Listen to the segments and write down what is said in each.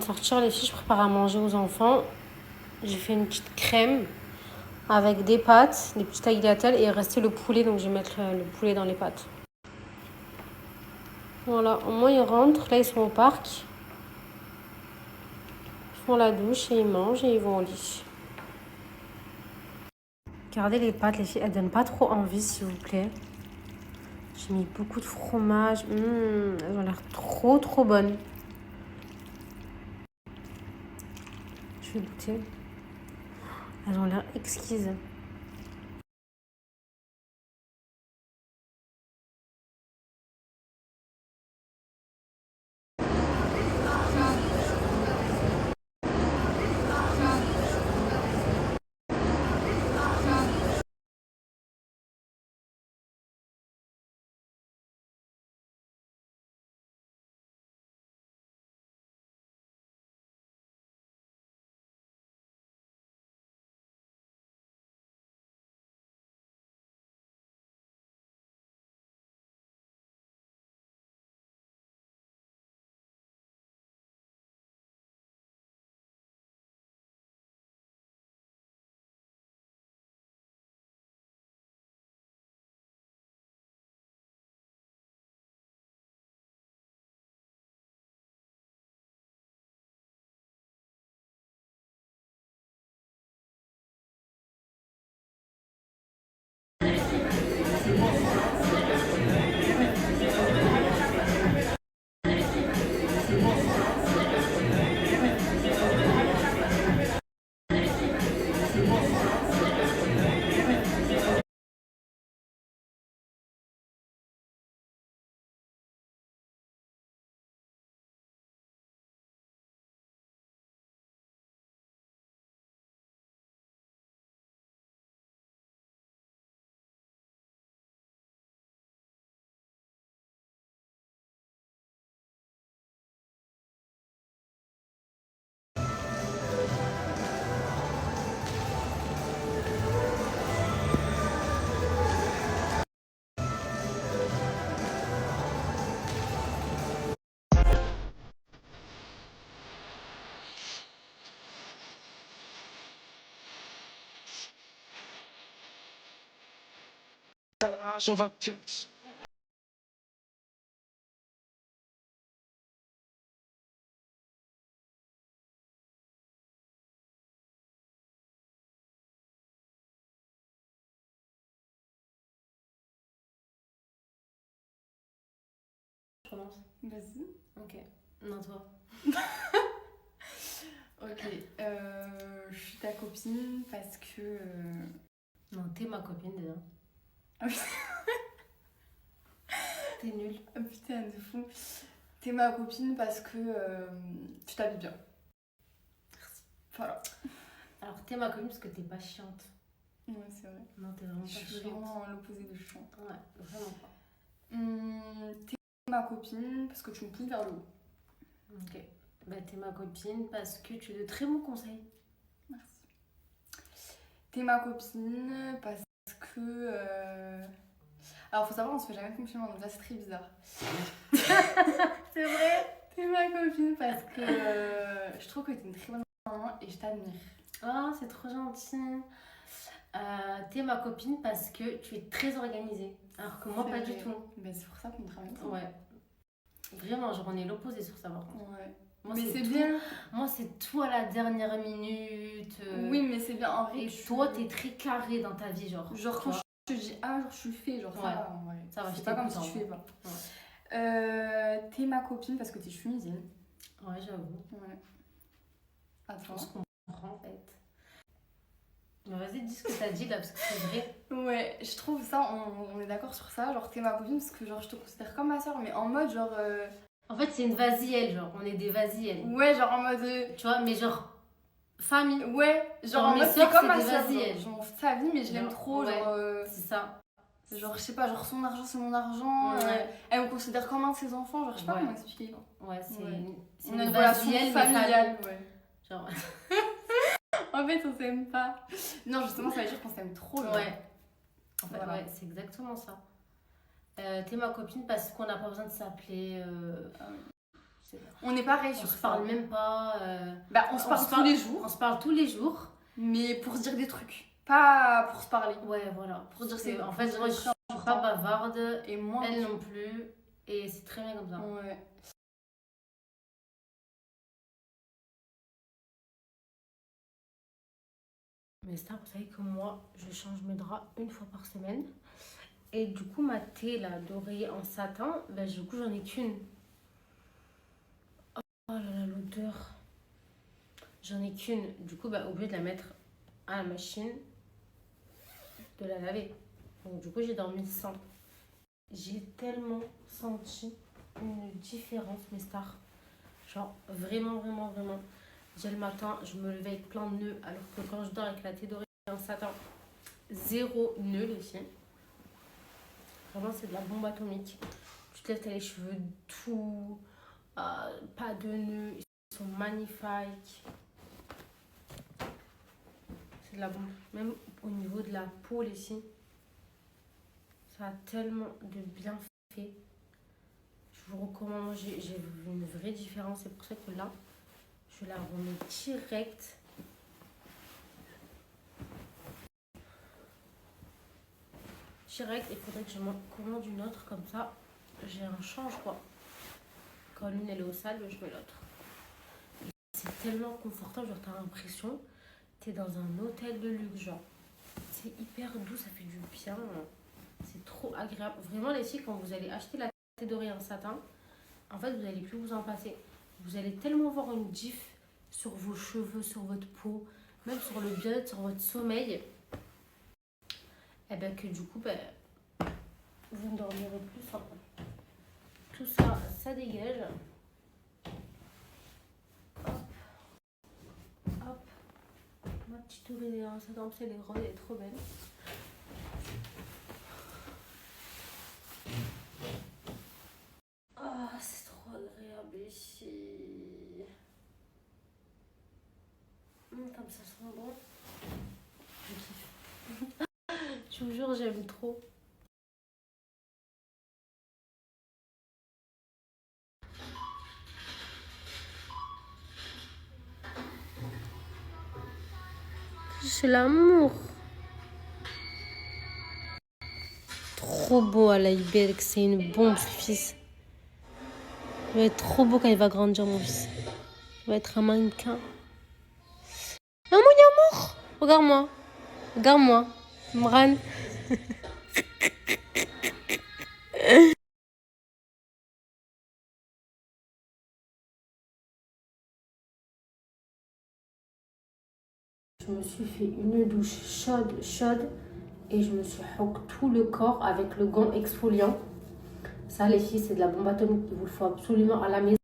Sortir les filles, je prépare à manger aux enfants. J'ai fait une petite crème avec des pâtes, des petits tagliatelles et il restait le poulet, donc je vais mettre le poulet dans les pâtes. Voilà, au moins ils rentrent, là ils sont au parc. Ils font la douche et ils mangent et ils vont au lit. Regardez les pâtes, les filles, elles donnent pas trop envie s'il vous plaît. J'ai mis beaucoup de fromage, elles ont l'air trop bonnes. Je vais goûter. Elles ont l'air exquises. On va... Je commence. Vas-y. Ok. Non, toi. Ok. Je suis ta copine parce que. Non, t'es ma copine déjà. Ah oui. T'es nulle. Oh putain, de fou. T'es ma copine parce que tu t'habilles bien. Merci. Voilà. Alors, t'es ma copine parce que t'es pas chiante. Ouais, c'est vrai. Non, t'es vraiment Je pas suis chiante. vraiment l'opposé de chiante. Ouais, vraiment pas. T'es ma copine parce que tu me pousses vers le haut. Ok. Bah, t'es ma copine parce que tu as de très bons conseils. Merci. T'es ma copine parce que. Alors, faut savoir, on se fait jamais de compliments, donc là, c'est très bizarre. C'est vrai. T'es ma copine parce que je trouve que t'es une très bonne maman et je t'admire. Ah, c'est trop gentil. T'es ma copine parce que tu es très organisée. Alors que moi, C'est pas vrai. du tout. Mais c'est pour ça qu'on travaille ensemble. Ouais. Vraiment, genre, on est l'opposé sur ça, par contre. Ouais. Moi, Mais c'est tout. bien. Moi, c'est tout à la dernière minute. Oui, mais c'est bien. En vrai, Et toi, t'es très carré dans ta vie, genre. Genre, quand je te dis ah, genre, je le fais. Genre, ça Ouais. va, en vrai. Ça va, je C'est pas comme si t'écoute, tu en fais vrai. pas. Ouais. T'es ma copine parce que t'es tunisienne. Ouais, j'avoue. Ouais. Je Attends. pense qu'on comprend, en fait. Mais vas-y, dis ce que t'as dit là, parce que c'est vrai. Ouais, je trouve ça, on est d'accord sur ça. Genre, t'es ma copine parce que genre, je te considère comme ma soeur, mais en mode genre. En fait, c'est une vas-y-elle, genre. On est des vas-y-elle. Ouais, genre en mode. Tu vois, mais genre. Famille. Ouais, genre en mes mode c'est sœurs, comme c'est ma des soeur. vas-y-elle. Genre, je m'en fous de sa vie, mais je l'aime Genre, trop. ouais. Genre. C'est ça. Genre, je sais pas, genre son argent c'est mon argent. Ouais. Elle me considère comme un de ses enfants. Genre, je sais pas Ouais. comment expliquer. Ouais, c'est Ouais. c'est On a une une relation vas-y-elle, mais familiale. famille. Ouais. Genre. En fait, on s'aime pas. Non, justement, ça veut dire qu'on s'aime trop. Genre. Ouais. En fait, Voilà. ouais, c'est exactement ça. T'es ma copine parce qu'on n'a pas besoin de s'appeler. Ah oui. On est pareil On sur se ça. parle même pas. Bah, on se parle tous les jours, On se parle tous les jours. mais pour se dire des trucs. Pas pour se parler. Ouais, voilà. Pour dire c'est. En fait, moi, je suis pas bavarde. Et moi. Elle non plus. Et c'est très bien comme ça. Ouais. Mais ça, vous savez que moi, je change mes draps une fois par semaine. Et du coup, ma thé, là, d'oreiller en satin, ben, du coup, j'en ai qu'une. Oh là là, l'odeur. J'en ai qu'une. Du coup, bah, obligé de la mettre à la machine, de la laver. Donc, du coup, j'ai dormi sans. J'ai tellement senti une différence, mes stars. Genre, vraiment, vraiment, vraiment. Déjà le matin, je me levais avec plein de nœuds, alors que quand je dors avec la thé d'oreiller en satin, 0 nœud, les filles. Vraiment, c'est de la bombe atomique. Tu te lèves, t'as les cheveux tout, pas de nœuds, ils sont magnifiques. C'est de la bombe. Même au niveau de la peau, les filles, ça a tellement de bienfaits. Je vous recommande, j'ai vu une vraie différence. C'est pour ça que là, je la remets direct. Direct, il faudrait que je m'en commande une autre comme ça. J'ai un change quoi. Quand l'une elle est au sale, je mets l'autre. C'est tellement confortable, genre t'as l'impression t'es dans un hôtel de luxe, genre. C'est hyper doux, ça fait du bien. C'est trop agréable. Vraiment les filles, quand vous allez acheter la thé d'oreiller en satin, en fait vous n'allez plus vous en passer. Vous allez tellement voir une diff sur vos cheveux, sur votre peau, même sur le bien-être, sur votre sommeil. Et bien que du coup, ben, vous ne dormirez plus sans. Tout ça, ça dégage. Hop. Hop. Ma petite oreiller en satin, elle est grande, elle est trop belle. Ah, c'est trop agréable ici. Comme ça sent bon. Je kiffe. Je vous jure, j'aime trop. C'est l'amour. Trop beau à l'Ibex, c'est une bombe ce fils. Il va être trop beau quand il va grandir mon fils. Il va être un mannequin. Ah mon amour. Regarde-moi. Regarde-moi. Mran. Je me suis fait une douche chaude. Et je me suis hoque tout le corps avec le gant exfoliant. Ça les filles, c'est de la bombe atomique. Il vous le faut absolument à la maison.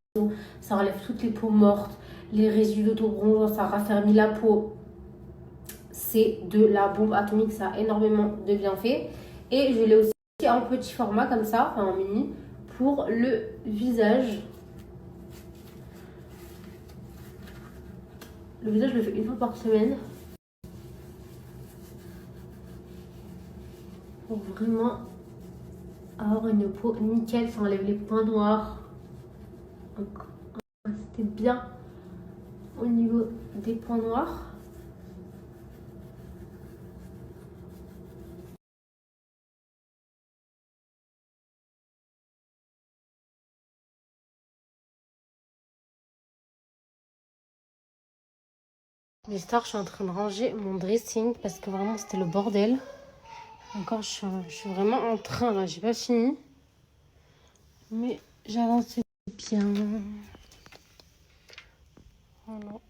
Ça enlève toutes les peaux mortes, les résidus d'autobronzant, ça raffermit la peau. C'est de la bombe atomique, ça a énormément de bienfaits. Et je l'ai aussi en petit format comme ça, enfin en mini, pour le visage. Le visage, je le fais une fois par semaine. Pour vraiment avoir une peau nickel, ça enlève les points noirs. C'était bien au niveau des points noirs. Les stars, je suis en train de ranger mon dressing parce que vraiment c'était le bordel. Encore, je suis vraiment en train là, j'ai pas fini. Mais j'avance bien. Voilà.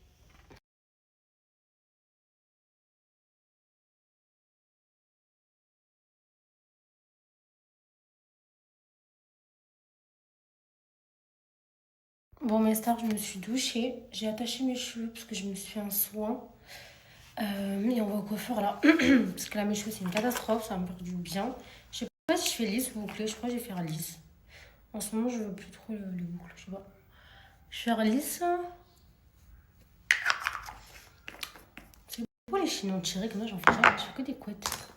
Bon, mes stars, je me suis douchée. J'ai attaché mes cheveux parce que je me suis fait un soin. Mais on va au coiffeur là. Parce que là, mes cheveux, c'est une catastrophe. Ça va me faire du bien. Je sais pas si je fais lisse ou bouclé. Je crois que je vais faire lisse. En ce moment, je veux plus trop les boucles. Je sais pas. Je vais faire lisse. C'est beau les chignons tirés. Comme ça, j'en fais jamais. Je fais que des couettes.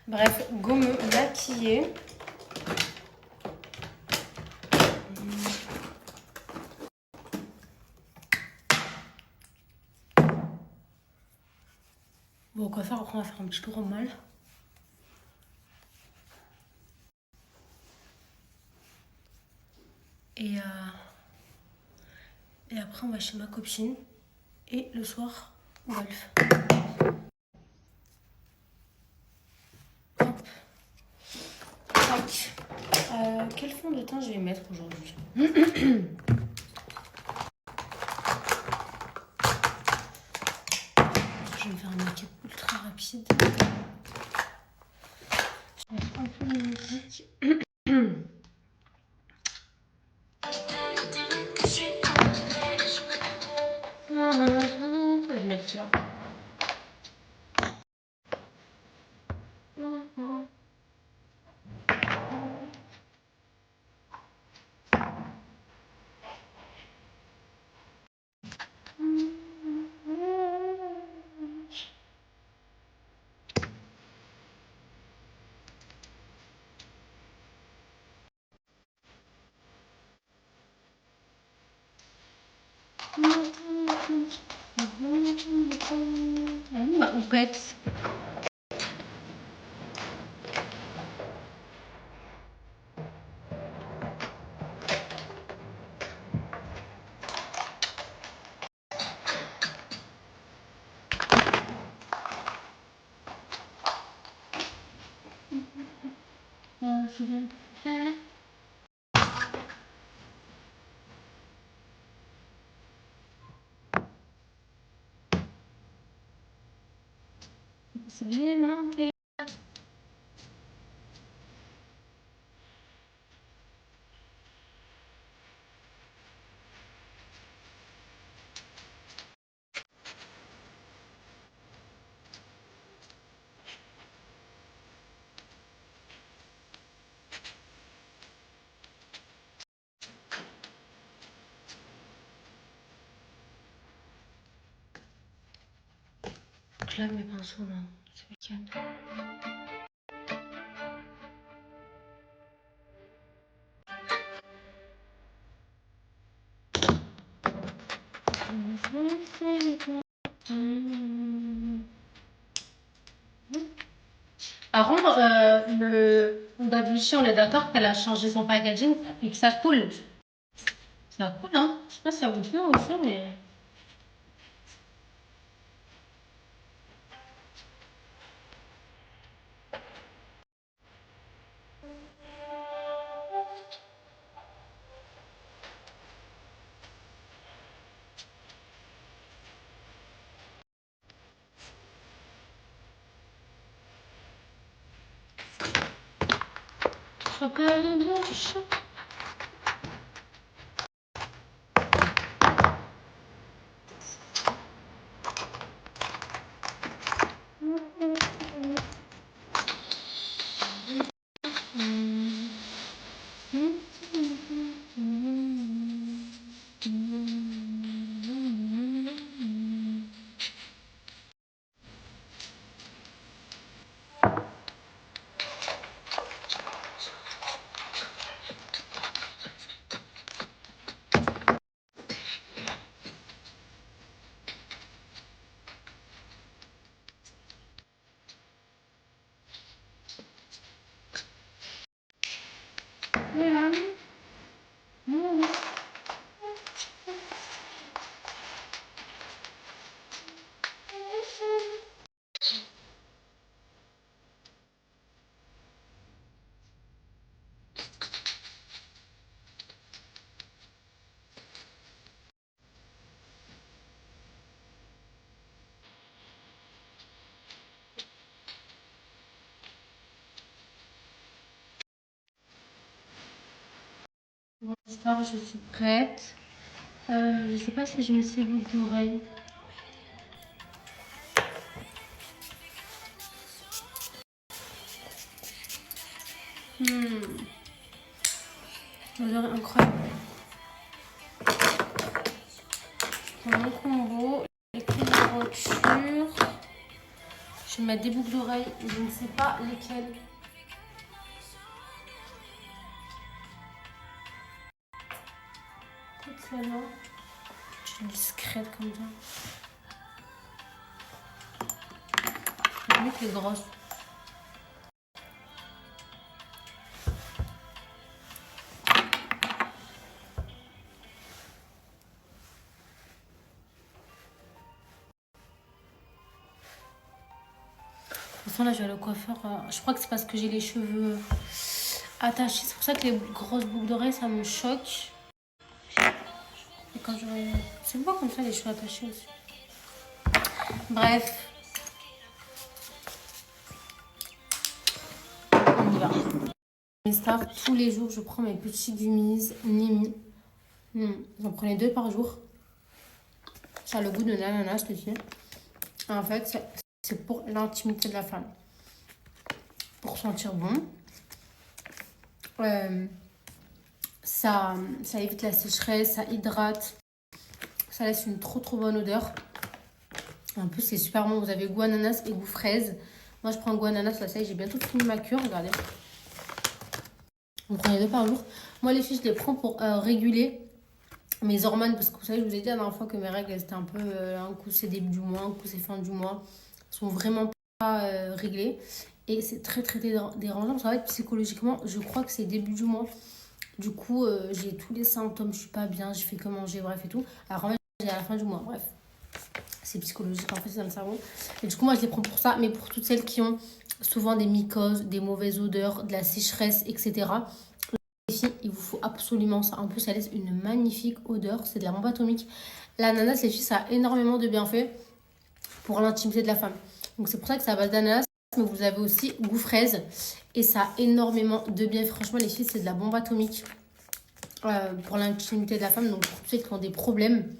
Bref, go me maquiller. Bon, au coiffeur, après, on va faire un petit tour au mall. Et après, on va chez ma copine. Et le soir, golf. Hop. Tac. Quel fond de teint je vais mettre aujourd'hui? Je vais faire un make-up ultra rapide. Je vais mettre un peu de musique. Je vais mettre là. Ma houppette. C'est bien. Je lave mes pinceaux là, ce week-end. Par contre, le Davichi, on est d'accord qu'elle a changé son packaging et que ça coule. Ça coule, hein? Je sais pas si ça vous plaît aussi, mais. Bon, j'espère que je suis prête. Je sais pas si je mets ces boucles d'oreilles. L'odeur est incroyable. Je prends mon combo, les clés de la voiture. Je vais mettre des boucles d'oreilles, je ne sais pas lesquelles. Peut-être celle-là. Je suis discrète comme ça. mieux que les grosses. De toute façon, là, je vais aller au coiffeur. Je crois que c'est parce que j'ai les cheveux attachés. C'est pour ça que les grosses boucles d'oreilles, ça me choque. Et quand je... C'est pas comme ça, les cheveux attachés aussi. Bref. On y va. Mes stars, tous les jours, je prends mes petits gummies Nimi. J'en prenais 2 par jour. Ça a le goût de l'ananas, je te dis. En fait, c'est pour l'intimité de la femme. Pour sentir bon. Ça évite la sécheresse, ça hydrate. Ça laisse une trop bonne odeur. En plus, c'est super bon. Vous avez goût ananas et goût fraise. Moi, je prends goût ananas. Là, ça y est, j'ai bientôt fini ma cure. Regardez. On prend les 2 par jour. Moi, les filles, je les prends pour réguler mes hormones. Parce que vous savez, je vous ai dit la dernière fois que mes règles, elles étaient un peu... un coup, c'est début du mois, un coup, c'est fin du mois. Elles sont vraiment pas réglées. Et c'est très dérangeant. Parce qu'en fait, psychologiquement, je crois que c'est début du mois. Du coup, j'ai tous les symptômes. Je suis pas bien, je fais que manger, bref et tout. Alors, en fait, j'ai à la fin du mois. Bref. C'est psychologique, en fait, c'est dans le cerveau. Et du coup, moi, je les prends pour ça. Mais pour toutes celles qui ont souvent des mycoses, des mauvaises odeurs, de la sécheresse, etc. Ici, il vous faut absolument ça. En plus, ça laisse une magnifique odeur. C'est de la bombe atomique. L'ananas, les filles, ça a énormément de bienfaits pour l'intimité de la femme. Donc, c'est pour ça que c'est à base d'ananas. Mais vous avez aussi goût fraise. Et ça a énormément de bienfaits. Franchement, les filles, c'est de la bombe atomique pour l'intimité de la femme. Donc, pour ceux qui ont des problèmes,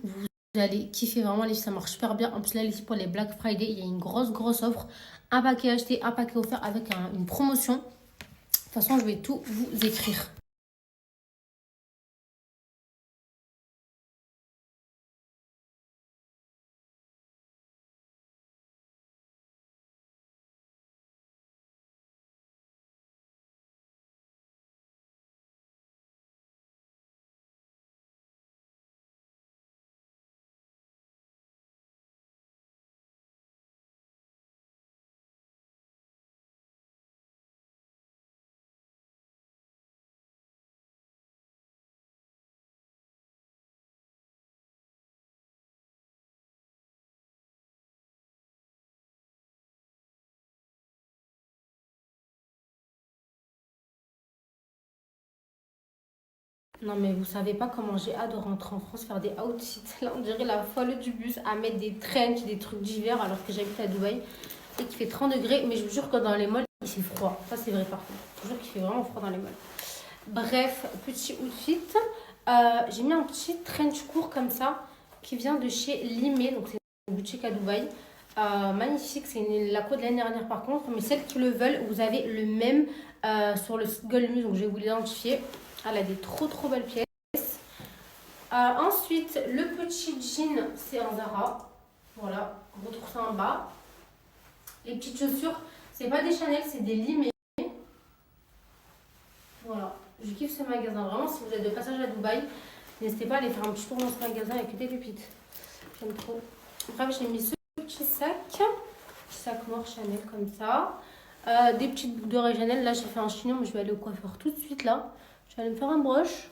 vous allez kiffer vraiment. Les filles, ça marche super bien. En plus, là, les filles, pour les Black Friday, il y a une grosse offre. Un paquet acheté, un paquet offert avec une promotion. De toute façon, je vais tout vous écrire. Non, mais vous savez pas comment j'ai hâte de rentrer en France, faire des outfits. Là, on dirait la folle du bus à mettre des trench, des trucs d'hiver alors que j'habite à Dubaï et qu'il fait 30 degrés. Mais je vous jure que dans les malls, il fait froid. Ça, c'est vrai par contre. Je vous jure qu'il fait vraiment froid dans les malls. Bref, petit outfit. J'ai mis un petit trench court comme ça qui vient de chez Limé. Donc, c'est une boutique à Dubaï. Magnifique. C'est la cote de l'année dernière par contre. Mais celles qui le veulent, vous avez le même sur le site Goldmuse. Donc, je vais vous l'identifier. Elle a des trop belles pièces. Ensuite, le petit jean, c'est un Zara. Voilà, on retrouve ça en bas. Les petites chaussures, c'est pas des Chanel, c'est des Limé. Voilà, je kiffe ce magasin. Vraiment, si vous êtes de passage à Dubaï, n'hésitez pas à aller faire un petit tour dans ce magasin avec des pépites. J'aime trop. Bref, j'ai mis ce petit sac noir Chanel comme ça. Des petites boucles d'oreilles Chanel. Là, j'ai fait un chignon, mais je vais aller au coiffeur tout de suite là. Je vais aller me faire un broche.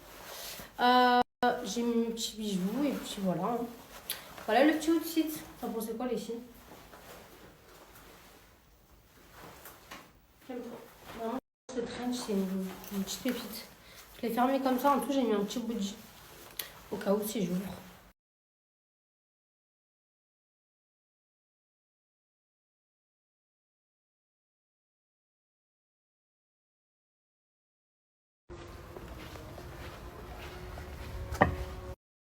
J'ai mis mes petits bijoux et puis voilà. Voilà le petit outfit. T'en pensez quoi les filles? J'aime trop. Vraiment, ce trench, c'est une petite pépite. Je l'ai fermé comme ça. En tout, j'ai mis un petit bougie. Au cas où si j'ouvre.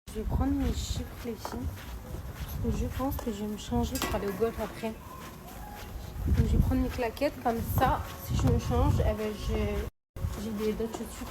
Je vais prendre mes chiffres les filles. Parce que je pense que je vais me changer pour aller au golf après. Donc je vais prendre mes claquettes comme ça. Si je me change, eh ben, j'ai d'autres chaussures.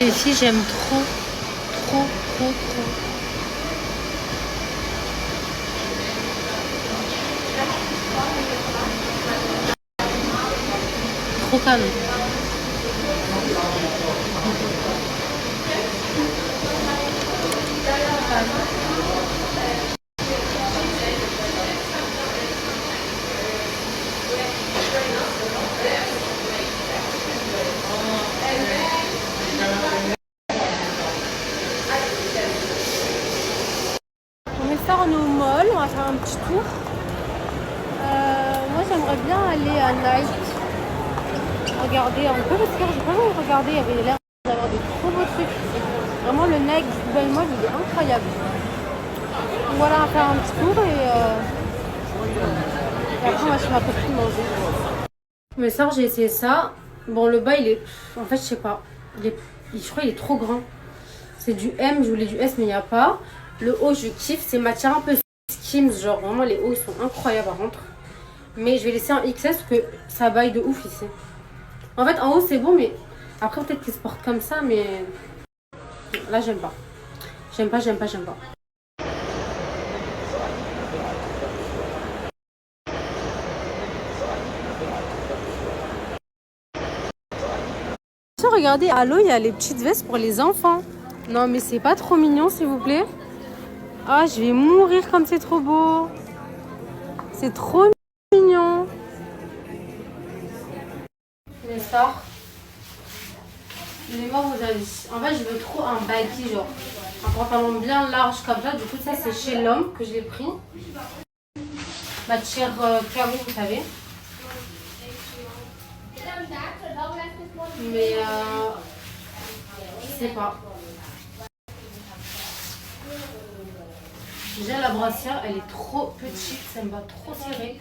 Celle-ci, j'aime trop. Trop, trop, trop. Trop canon. On est ça, on est au mall, on va faire un petit tour. Moi j'aimerais bien aller à Nike. Regarder un peu parce que j'ai pas envie de regarder, il y avait l'air d'avoir des trop beaux trucs. Vraiment le Nike du Dubai Mall il est incroyable. Donc voilà, on va faire un petit tour et après on va chez ma copine manger. Mais ça j'ai essayé ça. Bon le bas il est. En fait je sais pas. Je crois qu'il est trop grand. C'est du M, je voulais du S mais il n'y a pas. Le haut je kiffe, c'est matière un peu Skims, genre vraiment les hauts ils sont incroyables à rentrer. Mais je vais laisser un XS parce que ça baille de ouf ici. En fait en haut c'est bon mais après peut-être qu'ils se portent comme ça mais là j'aime pas. J'aime pas. Regardez, à l'eau il y a les petites vestes pour les enfants. Non mais c'est pas trop mignon s'il vous plaît. Ah je vais mourir comme c'est trop beau. C'est trop mignon. Les stars. Je vais voir vos avis. En fait je veux trop un baggy genre. Un pantalon bien large comme ça. Du coup ça c'est chez l'homme que je l'ai pris. Ma chère Caro vous savez. Mais je sais pas. Déjà la brassière elle est trop petite, ça me va trop serré.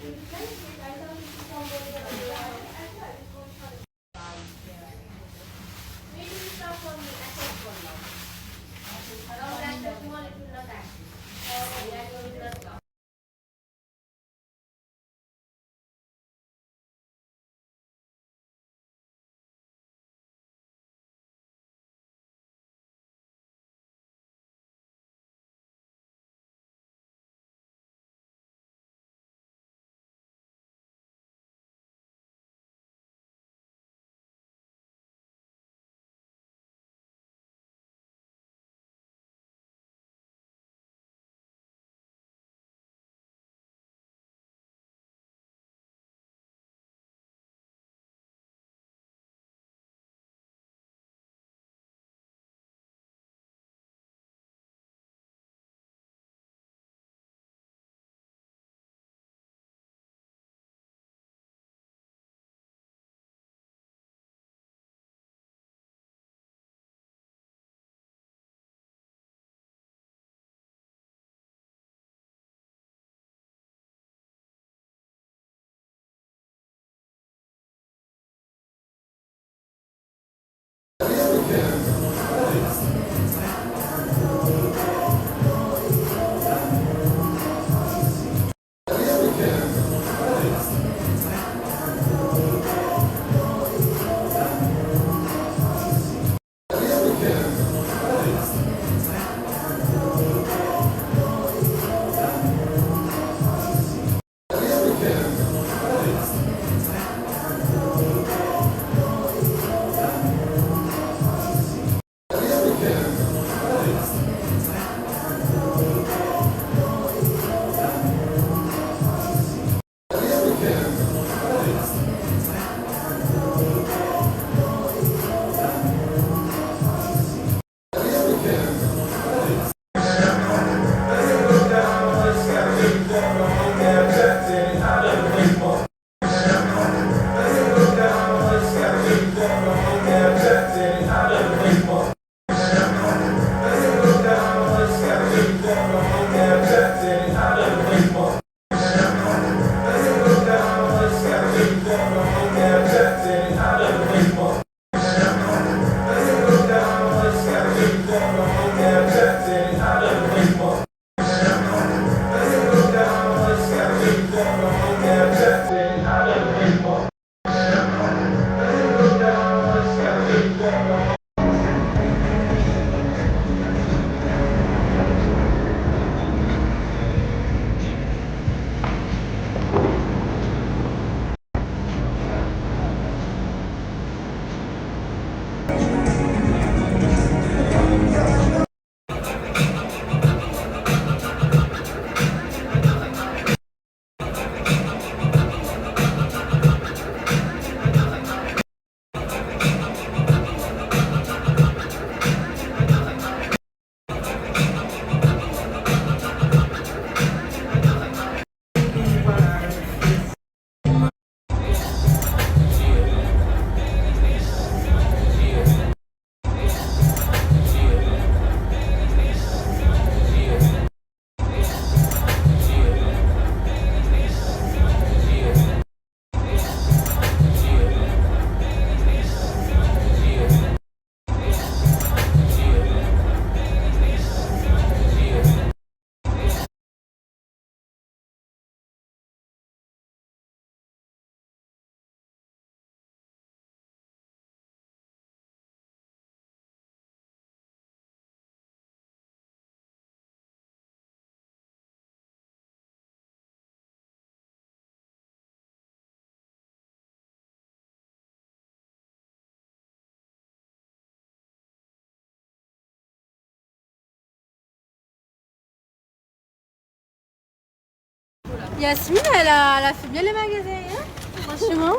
Yasmine, elle a fait bien les magasins, hein, franchement.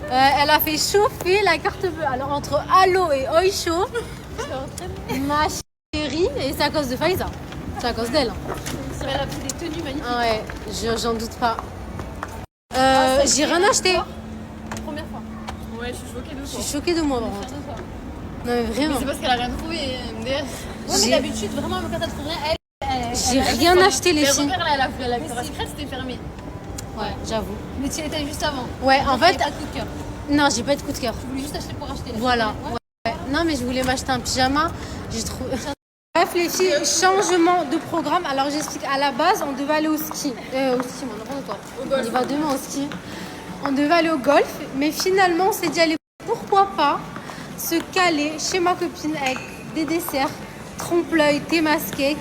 Elle a fait chauffer la carte bleue. Alors, entre Allo et Oisho, ma chérie, et c'est à cause de Faiza. C'est à cause d'elle. Elle a fait des tenues magnifiques. Ah ouais, j'en doute pas. J'ai rien acheté. Première fois. Ouais, je suis choquée de Je toi. suis choquée de moi, par contre. Non, mais vraiment. Mais c'est parce qu'elle a rien trouvé. Ouais, mais d'habitude, vraiment, quand elle trouve rien, J'ai rien acheté, les Mais filles. repère, là, la Victoria's Secret, c'était fermé. Ouais, j'avoue. Mais tu y étais juste avant. Ouais, en fait. Pas de coup de cœur. Non, j'ai pas eu de coup de cœur. Tu voulais juste acheter pour acheter. Là. Voilà. Ouais. Non, mais je voulais m'acheter un pyjama. J'ai trouvé. Bref, les filles, changement de programme. Alors, j'explique. À la base, on devait aller au ski. Au ski, moi, n'importe quoi. On y va demain au ski. On devait aller au golf. Mais finalement, on s'est dit, allez, pourquoi pas se caler chez ma copine avec des desserts, trompe-l'œil, thé masqué,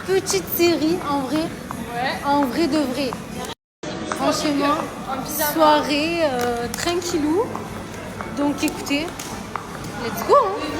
petite série, en vrai. Ouais. En vrai de vrai. Franchement, soirée tranquillou. Donc écoutez, let's go hein.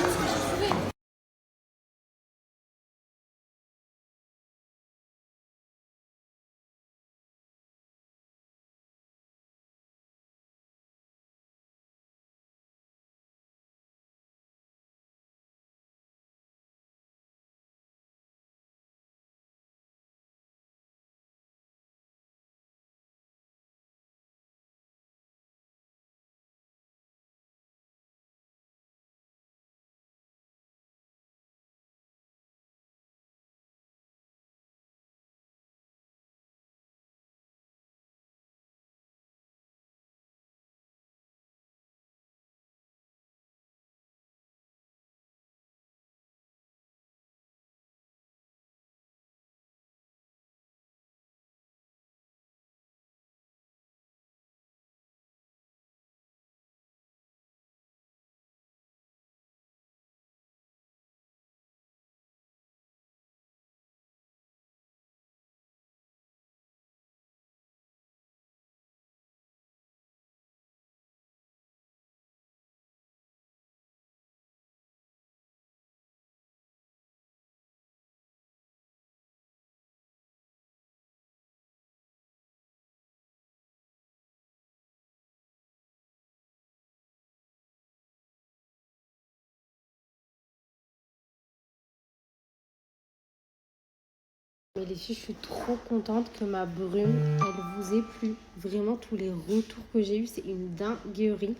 Mais les filles, je suis trop contente que ma brume, elle vous ait plu. Vraiment, tous les retours que j'ai eus, c'est une dinguerie.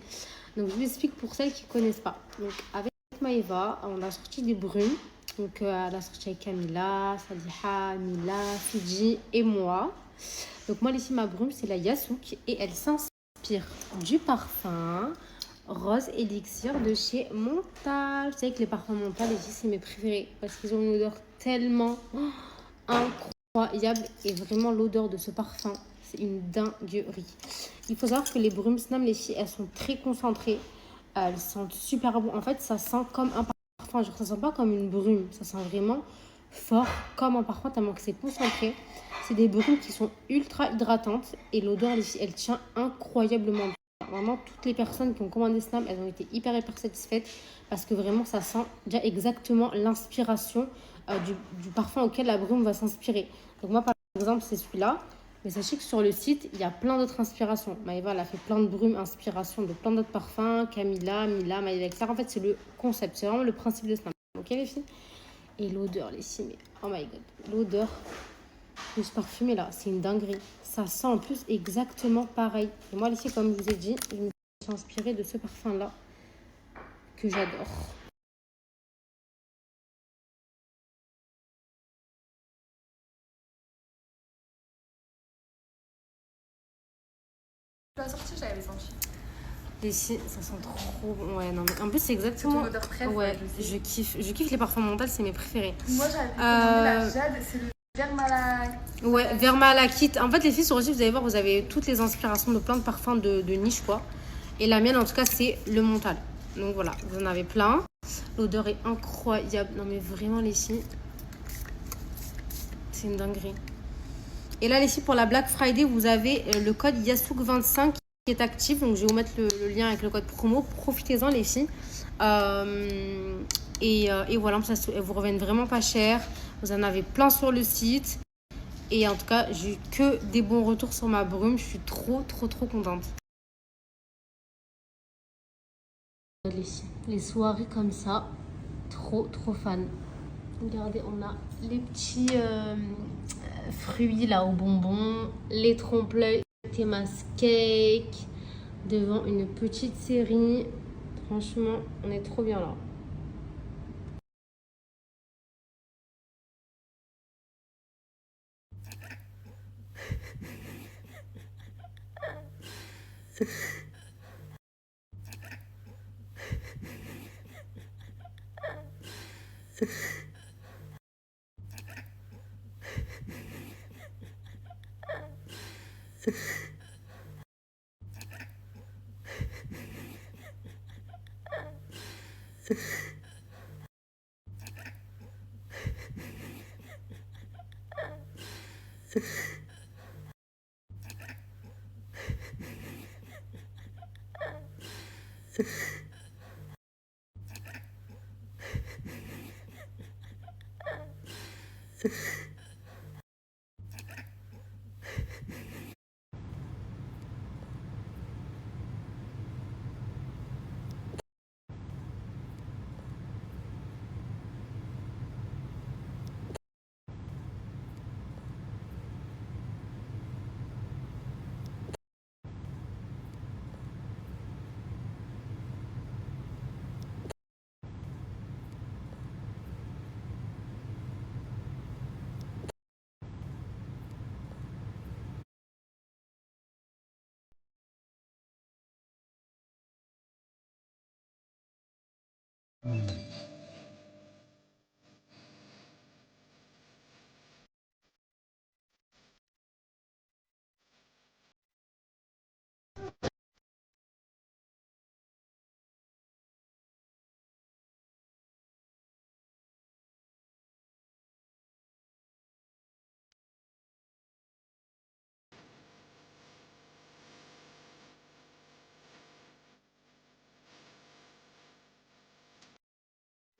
Donc, je vous explique pour celles qui ne connaissent pas. Donc, avec Maëva, on a sorti des brumes. Donc, elle a sorti avec Camilla, Sadiha, Mila, Fidji et moi. Donc, moi, les filles, ma brume, c'est la Yasouk. Et elle s'inspire du parfum Rose Elixir de chez Montal. Vous savez que les parfums Montal, les filles, c'est mes préférés. Parce qu'ils ont une odeur tellement... incroyable, et vraiment l'odeur de ce parfum, c'est une dinguerie. Il faut savoir que les brumes Snam, les filles, elles sont très concentrées, elles sentent super bon. En fait, ça sent comme un parfum, genre ça sent pas comme une brume, ça sent vraiment fort comme un parfum tellement que c'est concentré. C'est des brumes qui sont ultra hydratantes et l'odeur, les filles, elle tient incroyablement bien. Vraiment, toutes les personnes qui ont commandé Snam, elles ont été hyper satisfaites parce que vraiment, ça sent déjà exactement l'inspiration du parfum auquel la brume va s'inspirer. Donc moi, par exemple, c'est celui-là. Mais sachez que sur le site, il y a plein d'autres inspirations. Maëva, elle a fait plein de brumes, inspiration de plein d'autres parfums. Camilla, Mila, Maëva, etc. En fait, c'est le concept. C'est vraiment le principe de Snam. Ok, les filles? Et l'odeur, les filles, mais oh my god. L'odeur de ce parfumé-là, c'est une dinguerie. Ça sent en plus exactement pareil. Et moi, les filles, comme je vous ai dit, je me suis inspirée de ce parfum-là que j'adore. Tu l'as sorti, j'avais senti. Les filles, ça sent trop bon. Ouais, non, mais en plus, c'est exactement. C'est ton odeur très ouais, je sais. je kiffe les parfums Montal, c'est mes préférés. Moi, j'avais commandé la Jade, c'est le Vermala. Ouais, Vermalakit. En fait, les filles sur le site, vous allez voir, vous avez toutes les inspirations de plein de parfums de niche, quoi. Et la mienne, en tout cas, c'est le Montal. Donc voilà, vous en avez plein. L'odeur est incroyable. Non, mais vraiment, les filles, c'est une dinguerie. Et là, les filles, pour la Black Friday, vous avez le code Yasouk25 qui est actif. Donc, je vais vous mettre le lien avec le code promo. Profitez-en, les filles. Et voilà, ça, elles vous reviennent vraiment pas cher. Vous en avez plein sur le site. Et en tout cas, j'ai eu que des bons retours sur ma brume. Je suis trop contente. Les soirées comme ça, trop fan. Regardez, on a les petits fruits là aux bonbons, les trompe-l'œil, Thémas Cake, devant une petite série. Franchement, on est trop bien là.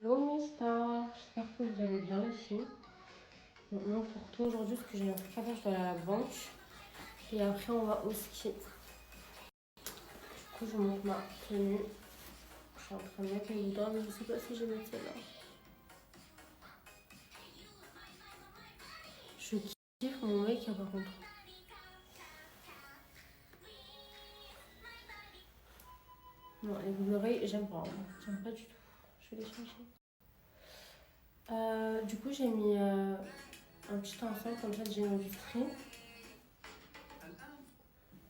Hello mes stars, j'espère que vous allez bien les filles. Donc moi pour toi aujourd'hui, parce que j'ai un truc à faire, je dois aller à la banque. Et après on va au ski. Du coup je monte ma tenue. Je suis en train de mettre mes boudins, mais je sais pas si je vais mettre celle-là. Je kiffe mon make par contre. Non, les boucles d'oreilles, j'aime pas. J'aime pas du tout. Je vais les changer. Du coup, j'ai mis un petit ensemble comme ça de génométrie.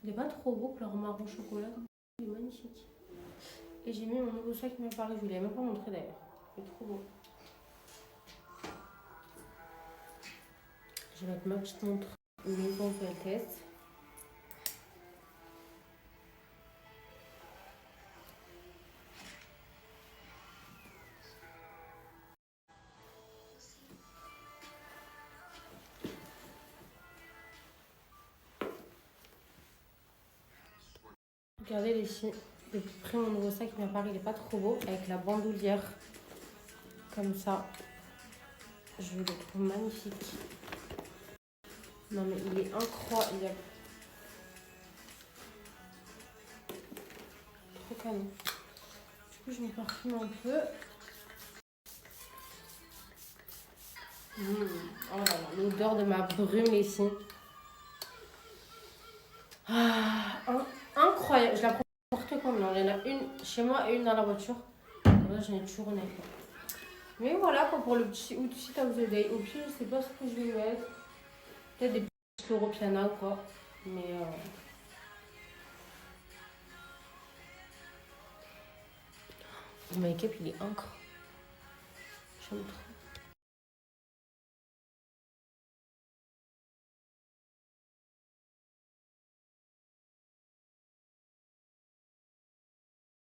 Il est pas trop beau, couleur marron chocolat. Il est magnifique. Et j'ai mis mon nouveau sac qui m'est paru. Je vous l'avais même pas montré d'ailleurs. Il est trop beau. Je vais mettre ma petite montre maison test. Regardez les filles, j'ai pris mon nouveau sac qui m'est paru, il est pas trop beau, avec la bandoulière, comme ça. Je le trouve magnifique. Non mais il est incroyable. Trop canon. Du coup je me parfume un peu. Oh là là, l'odeur de ma brume les filles. Ah, incroyable. Je la prends n'importe comment. Il y en a une chez moi et une dans la voiture. Comme ça j'en ai toujours une avec moi. Mais voilà quoi pour le petit outfit à vous aider. Au pire je sais pas ce que je vais mettre. Peut-être des petits floraux piano quoi. Mais mon make-up il est incroyable. J'aime trop.